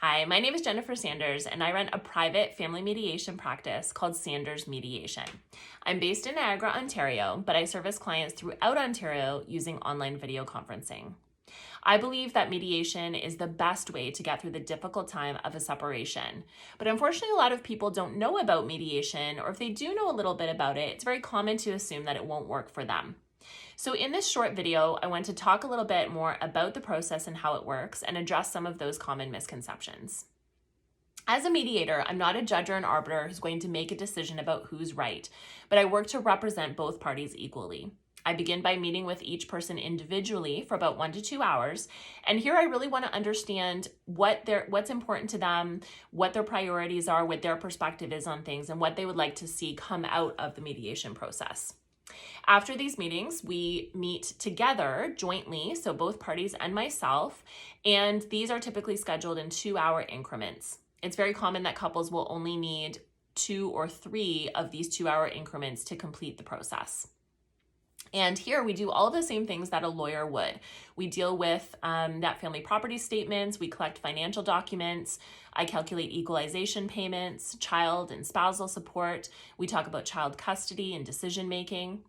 Hi, my name is Jennifer Sanders, and I run a private family mediation practice called Sanders Mediation. I'm based in Niagara, Ontario, but I service clients throughout Ontario using online video conferencing. I believe that mediation is the best way to get through the difficult time of a separation. But unfortunately, a lot of people don't know about mediation, or if they do know a little bit about it, it's very common to assume that it won't work for them. So in this short video, I want to talk a little bit more about the process and how it works and address some of those common misconceptions. As a mediator, I'm not a judge or an arbiter who's going to make a decision about who's right, but I work to represent both parties equally. I begin by meeting with each person individually for about 1 to 2 hours. And here I really want to understand what's important to them, what their priorities are, what their perspective is on things, and what they would like to see come out of the mediation process. After these meetings, we meet together jointly, so both parties and myself, and these are typically scheduled in 2-hour increments. It's very common that couples will only need 2 or 3 of these 2-hour increments to complete the process. And here we do all of the same things that a lawyer would. We deal with net family property statements, we collect financial documents, I calculate equalization payments, child and spousal support, we talk about child custody and decision making.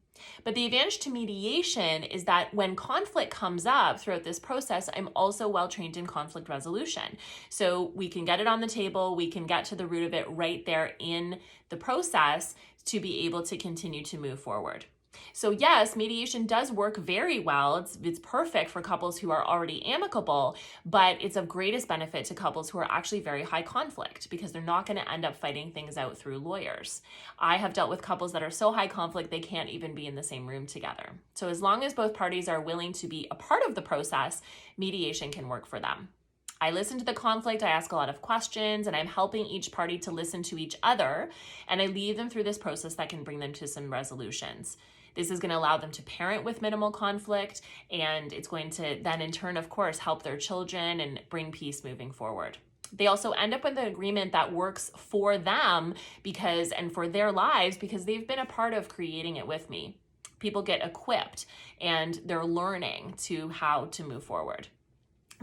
But the advantage to mediation is that when conflict comes up throughout this process, I'm also well trained in conflict resolution. So we can get it on the table, we can get to the root of it right there in the process to be able to continue to move forward. So yes, mediation does work very well. It's perfect for couples who are already amicable, but it's of greatest benefit to couples who are actually very high conflict because they're not going to end up fighting things out through lawyers. I have dealt with couples that are so high conflict they can't even be in the same room together. So as long as both parties are willing to be a part of the process, mediation can work for them. I listen to the conflict, I ask a lot of questions, and I'm helping each party to listen to each other, and I lead them through this process that can bring them to some resolutions. This is going to allow them to parent with minimal conflict, and it's going to then in turn, of course, help their children and bring peace moving forward. They also end up with an agreement that works for them and for their lives because they've been a part of creating it with me. People get equipped and they're learning how to move forward.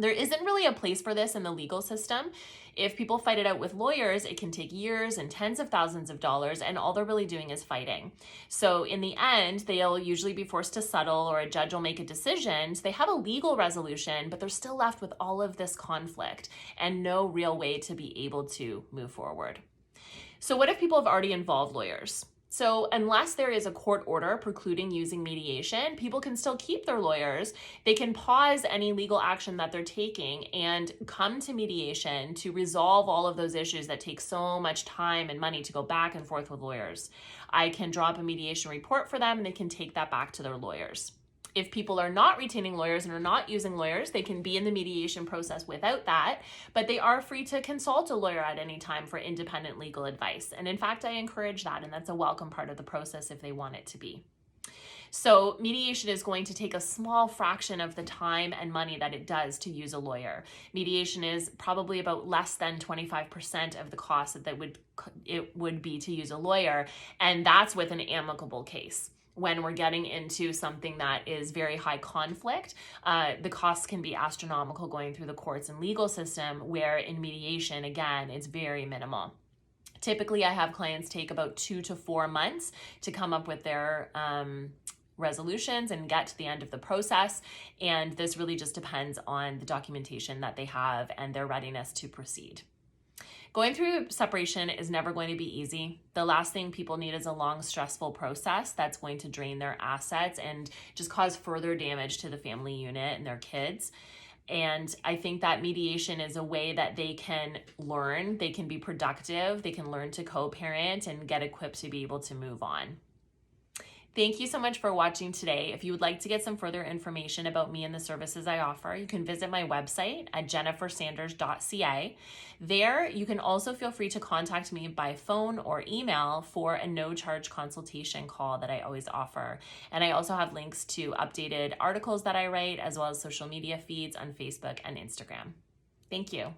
There isn't really a place for this in the legal system. If people fight it out with lawyers, it can take years and tens of thousands of dollars, and all they're really doing is fighting. So in the end, they'll usually be forced to settle, or a judge will make a decision. So they have a legal resolution, but they're still left with all of this conflict and no real way to be able to move forward. So what if people have already involved lawyers? So unless there is a court order precluding using mediation, people can still keep their lawyers. They can pause any legal action that they're taking and come to mediation to resolve all of those issues that take so much time and money to go back and forth with lawyers. I can draw up a mediation report for them and they can take that back to their lawyers. If people are not retaining lawyers and are not using lawyers, they can be in the mediation process without that, but they are free to consult a lawyer at any time for independent legal advice. And in fact, I encourage that, and that's a welcome part of the process if they want it to be. So mediation is going to take a small fraction of the time and money that it does to use a lawyer. Mediation is probably about less than 25% of the cost it would be to use a lawyer, and that's with an amicable case. When we're getting into something that is very high conflict, the costs can be astronomical going through the courts and legal system, where in mediation, again, it's very minimal. Typically, I have clients take about 2 to 4 months to come up with their resolutions and get to the end of the process. And this really just depends on the documentation that they have and their readiness to proceed. Going through separation is never going to be easy. The last thing people need is a long, stressful process that's going to drain their assets and just cause further damage to the family unit and their kids. And I think that mediation is a way that they can learn, they can be productive, they can learn to co-parent and get equipped to be able to move on. Thank you so much for watching today. If you would like to get some further information about me and the services I offer, you can visit my website at jennifersanders.ca. There, you can also feel free to contact me by phone or email for a no-charge consultation call that I always offer. And I also have links to updated articles that I write, as well as social media feeds on Facebook and Instagram. Thank you.